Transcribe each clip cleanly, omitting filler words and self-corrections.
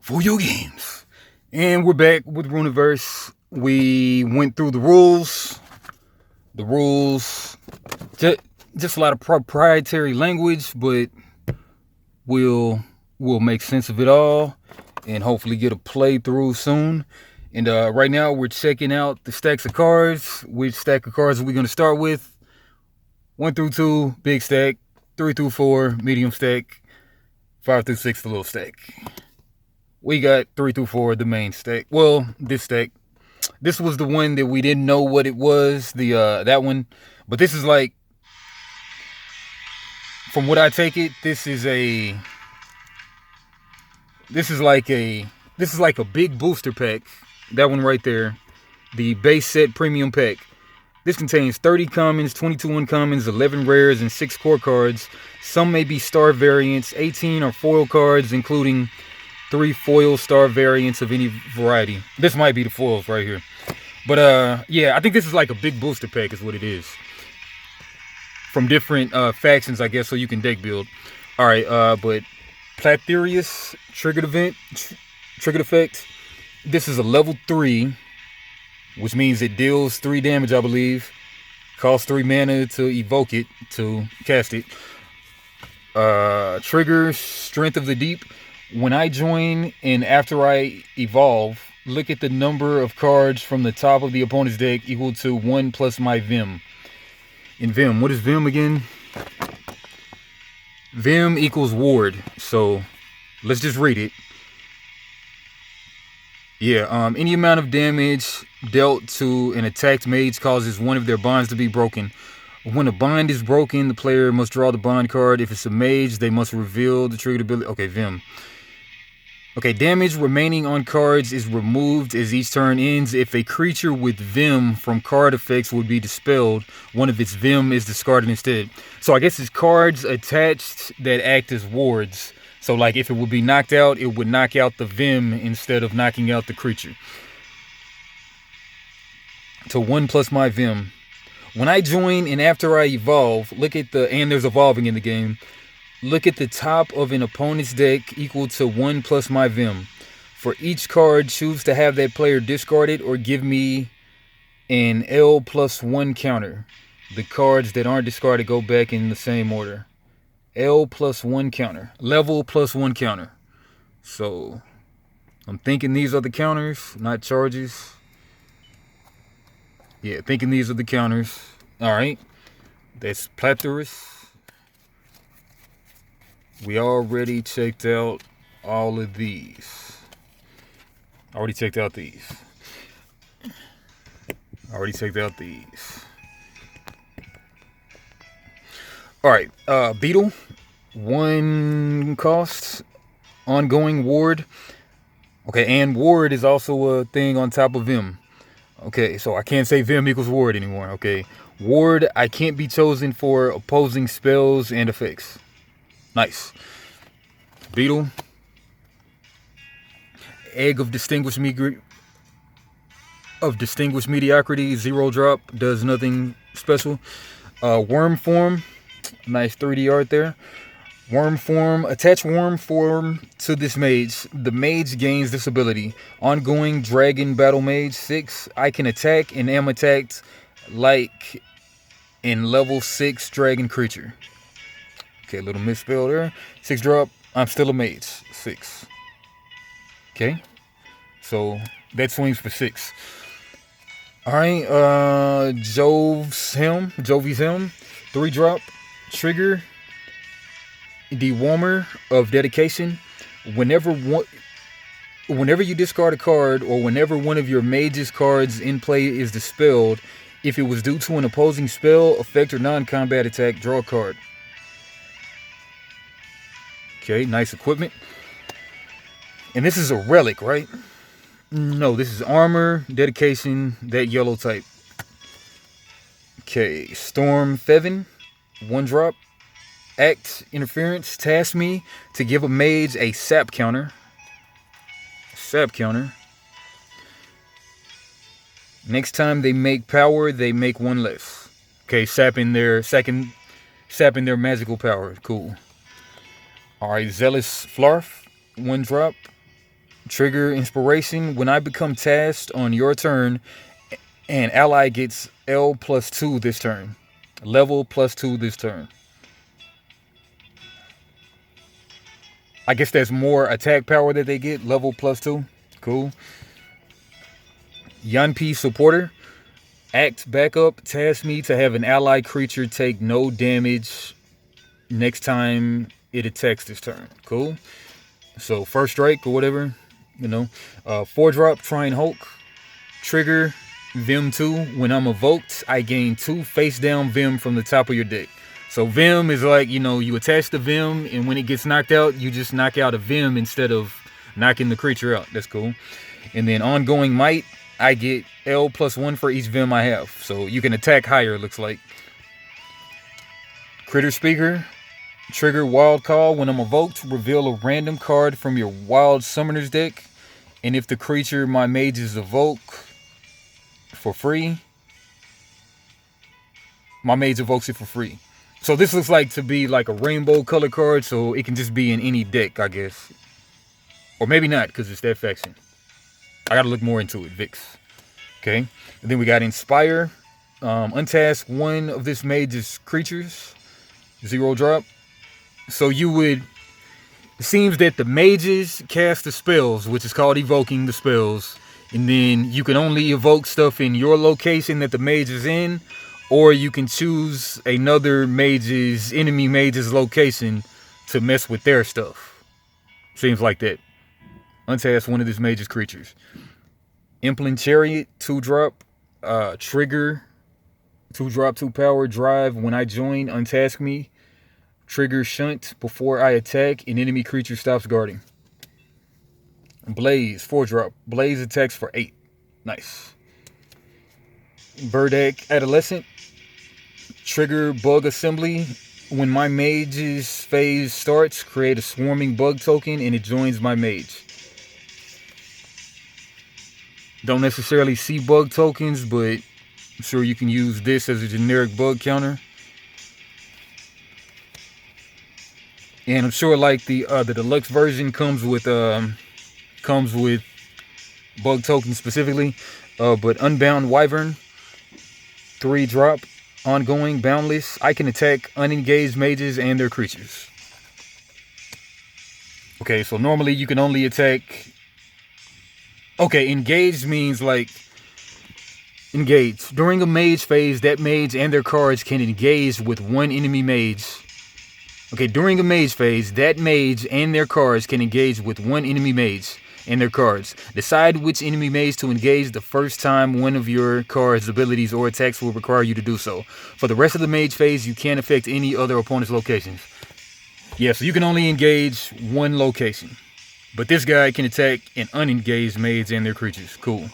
for your games. And we're back with Runiverse. We went through the rules. Just a lot of proprietary language, but we'll make sense of it all and hopefully get a playthrough soon. And right now we're checking out the stacks of cards. Which stack of cards are we going to start with? 1 through 2, big stack. 3 through 4, medium stack. 5 through 6, the little stack. We got 3 through 4, the main stack. Well, this stack. This was the one that we didn't know what it was. That one. But this is like, from what I take it, this is like a big booster pack. That one right there. The base set premium pack. This contains 30 commons, 22 uncommons, 11 rares, and 6 core cards. Some may be star variants. 18 are foil cards, including 3 foil star variants of any variety. This might be the foils right here. But yeah, I think this is like a big booster pack is what it is. From different factions, I guess, so you can deck build. Alright, but Platherius triggered effect. This is a level 3, which means it deals 3 damage, I believe. Costs 3 mana to evoke it, to cast it. Triggers Strength of the Deep. When I join and after I evolve, look at the number of cards from the top of the opponent's deck equal to 1 plus my Vim. In Vim, what is Vim again? Vim equals ward. So let's just read it. Yeah, any amount of damage dealt to an attacked mage causes one of their bonds to be broken. When a bond is broken, the player must draw the bond card. If it's a mage, they must reveal the triggered ability. Okay, Vim. Okay, damage remaining on cards is removed as each turn ends. If a creature with Vim from card effects would be dispelled, one of its Vim is discarded instead. So I guess it's cards attached that act as wards. So like if it would be knocked out, it would knock out the Vim instead of knocking out the creature. To 1 plus my Vim. When I join and after I evolve, look at and there's evolving in the game. Look at the top of an opponent's deck equal to 1 plus my Vim. For each card, choose to have that player discarded or give me an L+1 counter. The cards that aren't discarded go back in the same order. L+1 counter. Level +1 counter. So, I'm thinking these are the counters, not charges. Yeah, thinking these are the counters. Alright. That's Platherius. We already checked out all of these. Already checked out these. Alright, Beetle. 1 cost. Ongoing ward. Okay, and ward is also a thing on top of Vim. Okay, so I can't say Vim equals ward anymore. Okay, ward, I can't be chosen for opposing spells and effects. Nice. Beetle. Egg of distinguished mediocrity. 0 drop. Does nothing special. Worm form. Nice 3D art there. Worm form. Attach worm form to this mage. The mage gains this ability. Ongoing dragon battle mage 6. I can attack and am attacked like in level 6 dragon creature. Okay, a little misspell there. 6 drop. I'm still a mage. 6. Okay. So that swings for 6. Alright, Jovi's Helm. 3 drop. Trigger. Dewormer of Dedication. Whenever you discard a card or whenever one of your mage's cards in play is dispelled, if it was due to an opposing spell, effect, or non-combat attack, draw a card. Okay, nice equipment. And this is a relic, right? No, this is armor, dedication, that yellow type. Okay, Storm Fevin, 1 drop. Act interference, task me to give a mage a sap counter. Next time they make power, they make 1 less. Okay, sapping their magical power. Cool. Alright, Zealous Flarf, 1 drop. Trigger inspiration. When I become tasked on your turn, an ally gets L plus 2 this turn. Level plus 2 this turn. I guess that's more attack power that they get. Level plus 2. Cool. Yanpi supporter. Act backup. Task me to have an ally creature take no damage next time it attacks this turn. Cool. So first strike or whatever. 4-drop. Trine Hulk. Trigger. Vim 2. When I'm evoked, I gain 2 face down Vim from the top of your deck. So Vim is like, you attach the Vim, and when it gets knocked out, you just knock out a Vim instead of knocking the creature out. That's cool. And then ongoing might, I get L plus 1 for each Vim I have. So you can attack higher, it looks like. Critter Speaker. Trigger Wild Call. When I'm evoked, reveal a random card from your Wild Summoners deck. And if the creature my mages evoke for free, my mage evokes it for free. So this looks like to be like a rainbow color card, so it can just be in any deck, I guess. Or maybe not, because it's that faction. I gotta look more into it, Vix. Okay. And then we got Inspire. Untask one of this mage's creatures. 0-drop. So you would... It seems that the mages cast the spells, which is called evoking the spells. And then you can only evoke stuff in your location that the mage is in. Or you can choose another enemy mage's location to mess with their stuff. Seems like that. Untask one of this mage's creatures. Implant Chariot, 2-drop. Trigger, 2-drop, 2-power. Drive, when I join, untask me. Trigger Shunt, before I attack, an enemy creature stops guarding. Blaze, 4-drop. Blaze attacks for 8. Nice. Burdak Adolescent. Trigger Bug Assembly. When my mage's phase starts, create a swarming bug token and it joins my mage. Don't necessarily see bug tokens, but I'm sure you can use this as a generic bug counter. And I'm sure like the deluxe version comes with bug tokens specifically. But Unbound Wyvern, 3-drop. Ongoing, boundless. I can attack unengaged mages and their creatures. Okay, so normally you can only attack... Okay, engaged means like... Engaged. During a mage phase, that mage and their cards can engage with one enemy mage. Okay, during a mage phase, that mage and their cards can engage with one enemy mage and their cards. Decide which enemy mage to engage the first time one of your cards, abilities, or attacks will require you to do so. For the rest of the mage phase, you can't affect any other opponent's locations. Yeah, so you can only engage one location. But this guy can attack an unengaged mage and their creatures. Cool.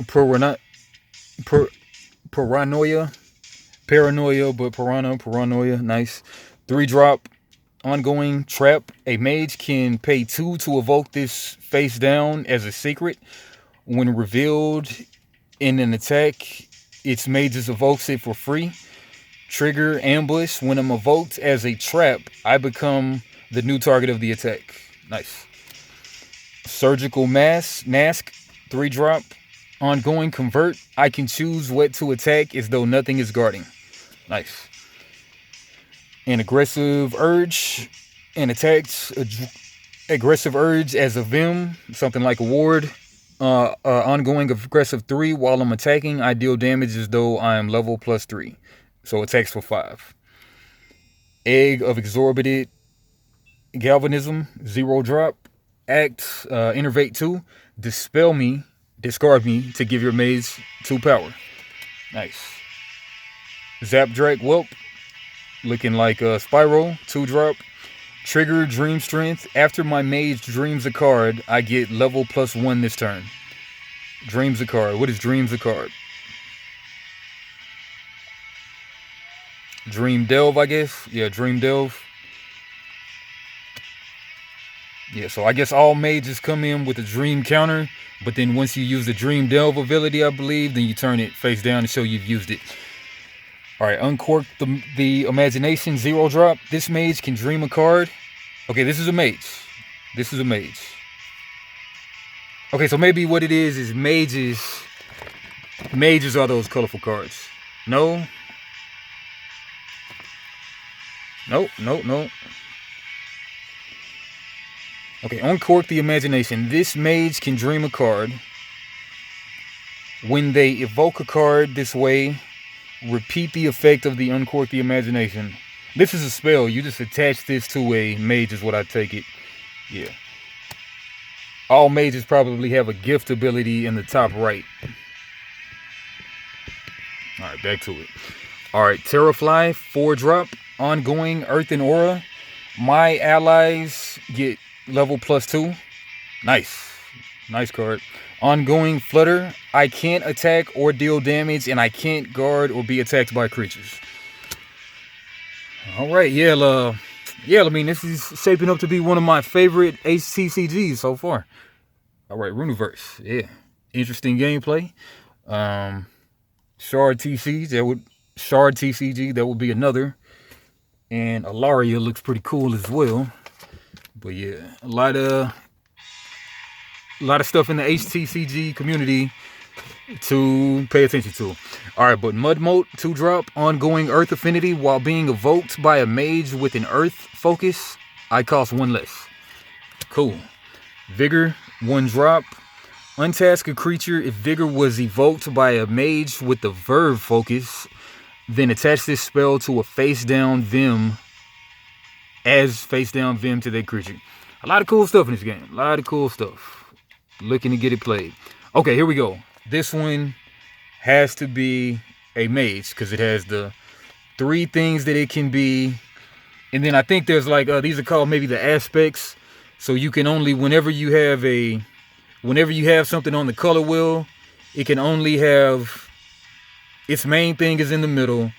Paranoia. Paranoia, but Paranoia. Nice. 3-drop. Ongoing trap. A mage can pay 2 to evoke this face down as a secret. When revealed in an attack, its mages evokes it for free. Trigger ambush. When I'm evoked as a trap, I become the new target of the attack. Nice. Surgical mask. 3-drop. Ongoing convert. I can choose what to attack as though nothing is guarding. Nice. An aggressive urge and attacks aggressive urge as a Vim, something like a ward. Ongoing aggressive 3. While I'm attacking, I deal damage as though I am level plus 3. So attacks for 5. Egg of exorbitant galvanism, 0-drop. Act, innervate 2. Dispel me, discard me to give your mage 2 power. Nice. Zapdrake Whelp. Looking like a Spiral, 2-drop. Trigger Dream Strength. After my mage dreams a card, I get level plus 1 this turn. Dreams a card. What is dreams a card? Dream Delve, I guess. Yeah, Dream Delve. Yeah, so I guess all mages come in with a dream counter, but then once you use the Dream Delve ability, I believe, then you turn it face down to show you've used it. All right, uncork the imagination, 0-drop. This mage can dream a card. Okay, this is a mage. This is a mage. Okay, so maybe what it is mages. Mages are those colorful cards. No. Nope, nope, nope. Okay, uncork the imagination. This mage can dream a card. When they evoke a card this way, repeat the effect of the uncork the imagination. This is a spell. You just attach this to a mage is what I take it. Yeah. All mages probably have a gift ability in the top right. Alright, back to it. Alright, Terrafly, 4-drop, ongoing, Earth and Aura. My allies get level +2. Nice. Nice card. Ongoing, Flutter. I can't attack or deal damage, and I can't guard or be attacked by creatures. Alright, yeah, I mean, this is shaping up to be one of my favorite HTCGs so far. Alright, Runiverse. Yeah. Interesting gameplay. Shard TCG, that would be another. And Alaria looks pretty cool as well. But yeah, a lot of stuff in the HTCG community to pay attention to. Alright, but Mudmote, 2-drop, ongoing Earth affinity. While being evoked by a mage with an Earth focus, I cost 1 less. Cool. Vigor, 1-drop. Untask a creature if Vigor was evoked by a mage with the Verve focus, then attach this spell to a face-down Vim as face-down Vim to that creature. A lot of cool stuff in this game. A lot of cool stuff. Looking to get it played. Okay, here we go. This one has to be a mage because it has the 3 things that it can be. And then I think there's like, these are called maybe the aspects. So you can only, whenever you have something on the color wheel, it can only have, its main thing is in the middle.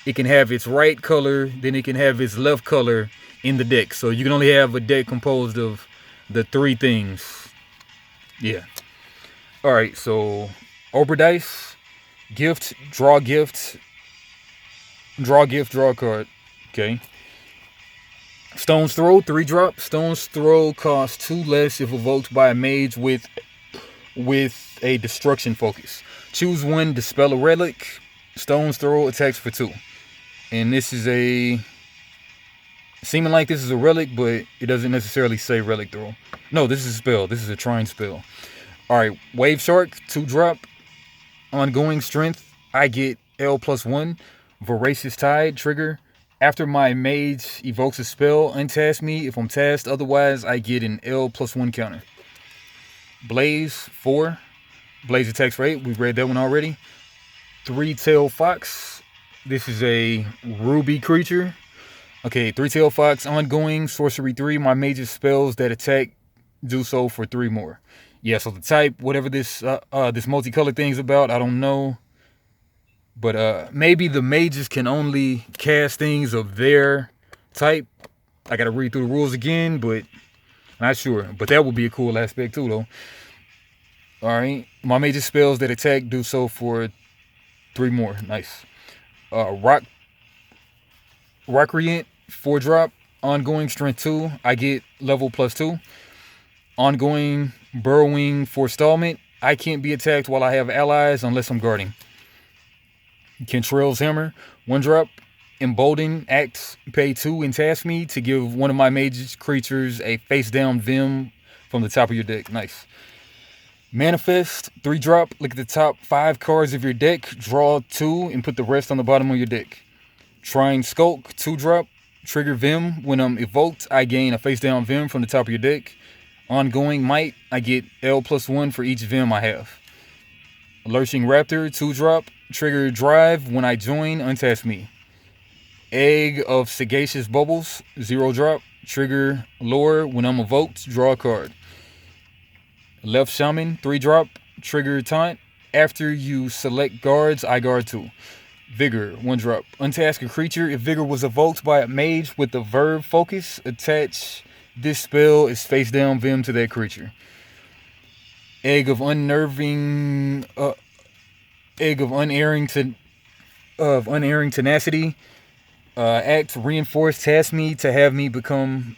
It can have its right color, then it can have its left color in the deck. So you can only have a deck composed of the 3 things. Yeah. Alright, so Obra Dice, gift, draw a card. Okay. Stone's Throw, 3-drop. Stone's Throw costs 2 less if evoked by a mage with a destruction focus. Choose 1, dispel a relic. Stone's Throw attacks for 2. And this is seeming like this is a relic, but it doesn't necessarily say relic throw. No, this is a spell. This is a shrine spell. Alright, Wave Shark, 2-drop. Ongoing Strength, I get L +1. Voracious Tide, trigger. After my mage evokes a spell, untask me. If I'm tasked otherwise, I get an L +1 counter. Blaze, 4. Blaze attacks for 8. We've read that one already. 3-tailed Fox. This is a ruby creature. Okay, 3-tailed Fox, ongoing, sorcery 3. My mage's spells that attack do so for 3 more. Yeah, so the type, whatever this multicolored thing's about, I don't know. But maybe the mages can only cast things of their type. I gotta read through the rules again, but not sure. But that would be a cool aspect too, though. Alright, my mage's spells that attack do so for 3 more. Nice. Recreant, 4-drop. Ongoing Strength 2. I get level +2. Ongoing Burrowing Forestallment. I can't be attacked while I have allies unless I'm guarding. Kentrell's Hammer, 1-drop. Embolden, act, pay 2 and task me to give one of my mage creatures a face-down Vim from the top of your deck. Nice. Manifest, 3-drop. Look at the top 5 cards of your deck. Draw 2 and put the rest on the bottom of your deck. Trying Skulk, 2-drop. Trigger Vim. When I'm evoked, I gain a face-down Vim from the top of your deck. Ongoing Might, I get L +1 for each Vim I have. Lurching Raptor, 2-drop. Trigger Drive. When I join, untask me. Egg of Sagacious Bubbles, 0-drop. Trigger Lure. When I'm evoked, draw a card. Left Shaman, 3-drop. Trigger Taunt. After you select guards, I guard 2. Vigor, 1-drop. Untask a creature. If Vigor was evoked by a mage with the Verve focus, attach this spell as face-down Vim to that creature. Egg of Unerring Tenacity. Act, reinforce, task me to have me become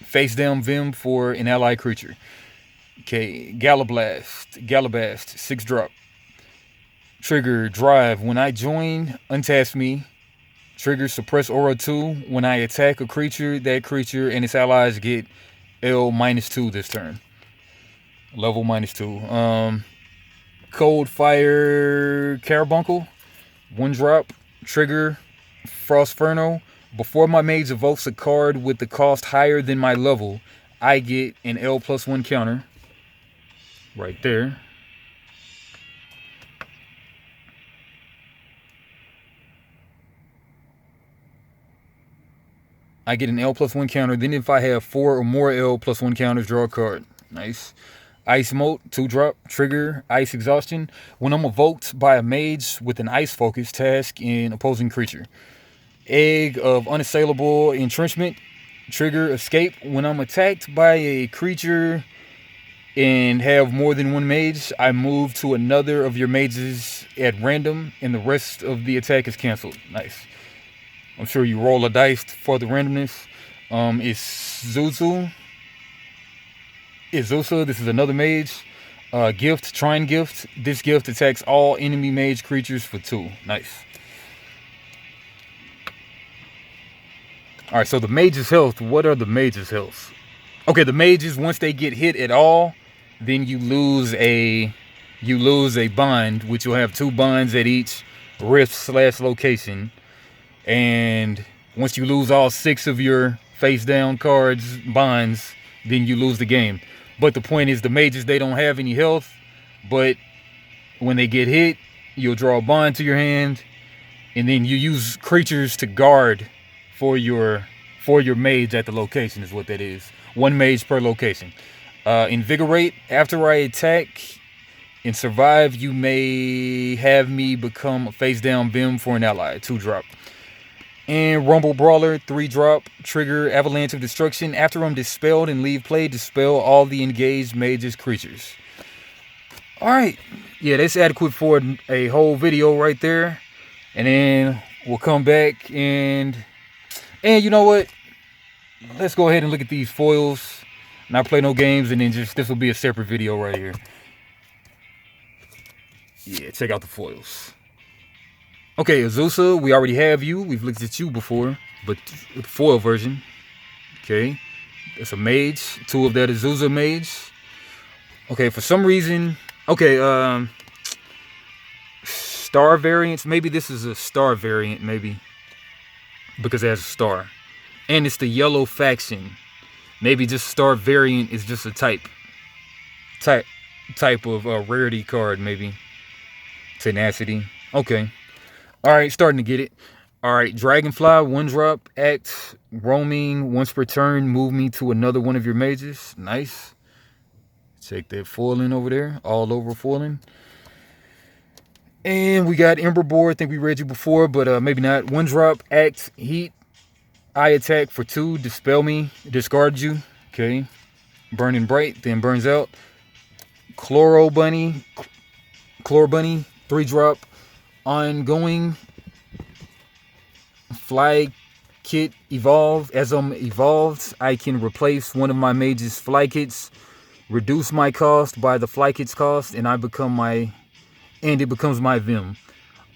Face down Vim for an allied creature. Okay, Galabast, 6 drop. Trigger Drive. When I join, untap me. Trigger Suppress Aura 2. When I attack a creature, that creature and its allies get L -2 this turn. Level -2. Cold Fire Carbuncle. 1 drop. Trigger Frostferno. Before my mage evokes a card with the cost higher than my level, I get an L+1 counter. Right there. I get an L+1 counter. Then if I have 4 or more L+1 counters, draw a card. Nice. Ice Moat, 2 drop. Trigger Ice Exhaustion. When I'm evoked by a mage with an ice focus, task an opposing creature. Egg of Unassailable Entrenchment. Trigger Escape. When I'm attacked by a creature and have more than 1 mage, I move to another of your mages at random and the rest of the attack is cancelled. Nice. I'm sure you roll a dice for the randomness. It's Zuzu. This is another mage. Gift, Trine Gift. This gift attacks all enemy mage creatures for 2. Nice. Alright, so the mage's health. What are the mage's health? Okay, the mages, once they get hit at all, then you lose a bind, which you'll have 2 binds at each rift/location. And once you lose all 6 of your face down cards, binds, then you lose the game. But the point is, the mages, they don't have any health, but when they get hit, you'll draw a bind to your hand, and then you use creatures to guard for your mage at the location is what that is. 1 mage per location. Invigorate. After I attack and survive, you may have me become a face down Vim for an ally. 2 drop. And Rumble Brawler, 3 drop. Trigger Avalanche of Destruction. After I'm dispelled and leave play, dispel all the engaged mage's creatures. Alright. Yeah, that's adequate for a whole video right there. And then we'll come back and you know what? Let's go ahead and look at these foils. Not play no games, and then this will be a separate video right here. Yeah, check out the foils. Okay, Azusa, we already have you. We've looked at you before, but with the foil version. Okay, it's a mage. 2 of that Azusa mage. Okay, for some reason, okay, star variants. Maybe this is a star variant, maybe. Because it has a star. And it's the yellow faction. Maybe just star variant is just a type of rarity card, maybe. Tenacity. Okay. Alright, starting to get it. Alright, Dragonfly, 1 drop, act, roaming, once per turn, move me to another one of your mages. Nice. Check that foiling over there. All over foiling. And we got Emberboard. I think we read you before, but maybe not. 1 drop, act, heat. I attack for 2, dispel me, discard you. Okay. Burning Bright, then burns out. Chloro Bunny, 3 drop. Ongoing. Fly Kit Evolve. As I'm evolved, I can replace one of my mage's fly kits, reduce my cost by the fly kit's cost, and it becomes my Vim.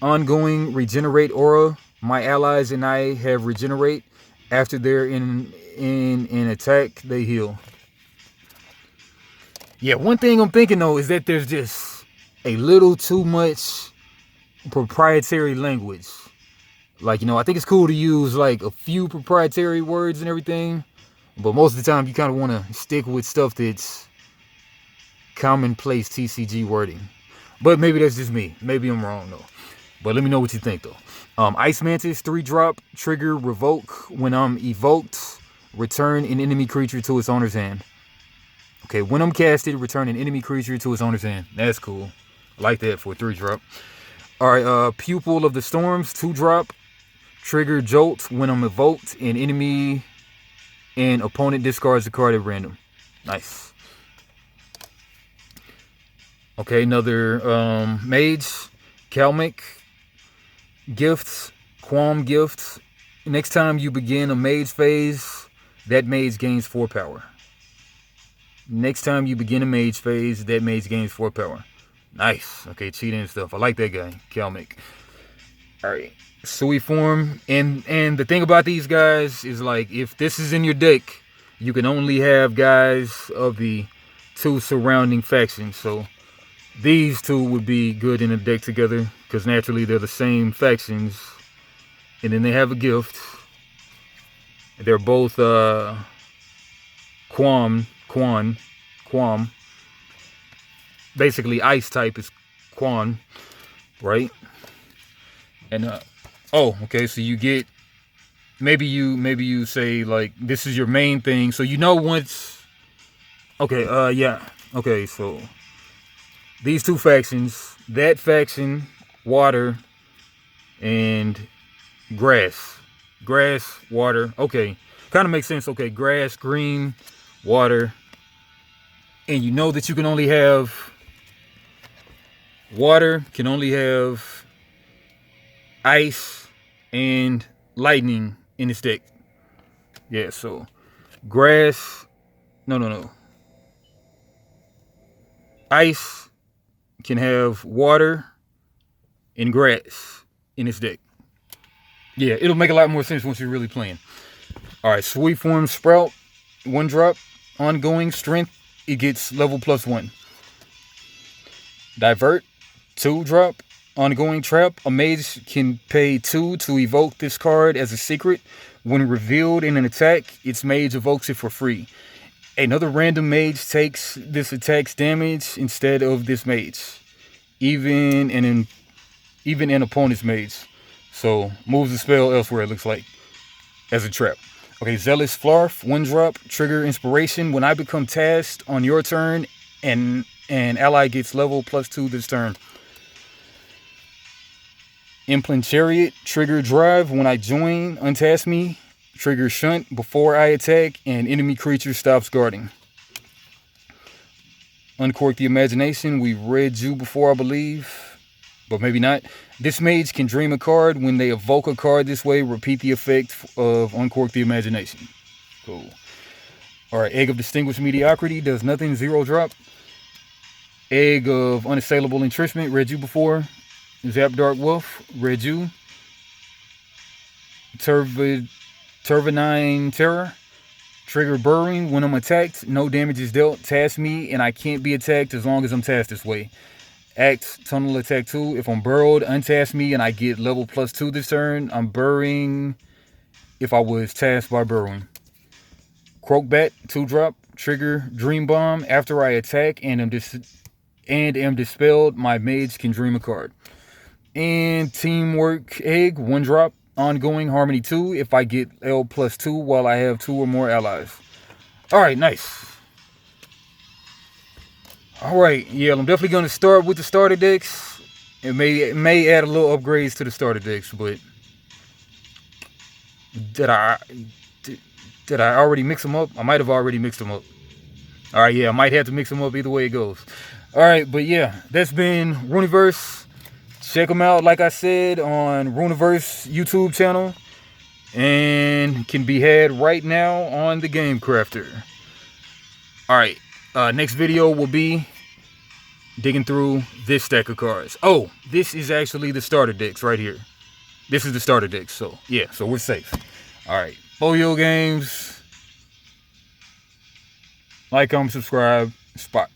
Ongoing, regenerate aura. My allies and I have regenerate. After they're in an attack, they heal. Yeah, one thing I'm thinking though is that there's just a little too much proprietary language. Like, you know, I think it's cool to use like a few proprietary words and everything, but most of the time you kind of want to stick with stuff that's commonplace TCG wording. But maybe that's just me. Maybe I'm wrong though. But let me know what you think though. Ice Mantis, 3 drop, trigger, revoke. When I'm evoked, return an enemy creature to its owner's hand. Okay, when I'm casted, return an enemy creature to its owner's hand. That's cool. I like that for a 3 drop. Alright, Pupil of the Storms, 2 drop, trigger, jolt. When I'm evoked, an enemy and opponent discards a card at random. Nice. Okay, another mage, Kalmic. Gifts, Qualm Gifts. Next time you begin a mage phase, that mage gains 4 power. Next time you begin a mage phase, that mage gains 4 power. Nice. Okay, cheating and stuff. I like that guy, Calmic. Alright. Sui form. And the thing about these guys is, like, if this is in your deck, you can only have guys of the 2 surrounding factions. So these 2 would be good in a deck together, because naturally they're the same factions. And then they have a gift. They're both Quam. Basically, ice type is Quan, right? And oh, okay. So you get maybe you say, like, this is your main thing. So you know once. Okay. Yeah. Okay. So these 2 factions, that faction, water, and grass, water. Okay, kind of makes sense. Okay, grass, green, water. And you know that you can only have water, can only have ice and lightning in this deck. Yeah, so grass, no. Ice can have water and grass in this deck. Yeah, it'll make a lot more sense once you're really playing. All right, sweet form Sprout, 1 drop, ongoing strength. It gets level +1. Divert, 2 drop, ongoing trap. A mage can pay 2 to evoke this card as a secret. When revealed in an attack, its mage evokes it for free. Another random mage takes this attack's damage instead of this mage, even an opponent's mage. So moves the spell elsewhere, it looks like, as a trap. Okay, Zealous Flarf, 1 drop, trigger inspiration. When I become tasked on your turn, and an ally gets level +2 this turn. Implant Chariot, trigger drive. When I join, untask me, trigger shunt before I attack, and enemy creature stops guarding. Uncork the Imagination. We read you before, I believe, but maybe not. This mage can dream a card. When they evoke a card this way, repeat the effect of Uncork the Imagination. Cool. Alright, Egg of Distinguished Mediocrity does nothing, 0 drop. Egg of Unassailable Entrenchment, read you before. Zap Dark Wolf, read you. Turbinine Terror, trigger Burrowing. When I'm attacked, no damage is dealt. Task me, and I can't be attacked as long as I'm tasked this way. Act Tunnel Attack 2. If I'm burrowed, untask me and I get level +2 this turn. I'm burrowing if I was tasked by burrowing. Croakbat, 2 drop, trigger Dream Bomb. After I attack and am dispelled, my mage can dream a card. And Teamwork Egg, 1 drop, ongoing Harmony 2. If I get L +2 while I have 2 or more allies. Alright, nice. Alright, yeah, I'm definitely going to start with the starter decks. It may add a little upgrades to the starter decks, but did I already mix them up? I might have already mixed them up. Alright, yeah, I might have to mix them up either way it goes. Alright, but yeah, that's been Runiverse. Check them out, like I said, on Runiverse YouTube channel. And can be had right now on the Game Crafter. Alright. Next video will be digging through this stack of cards. Oh, this is actually the starter decks right here. This is the starter decks. So, yeah, so we're safe. All right. Boyo Games. Like, comment, subscribe. Spock.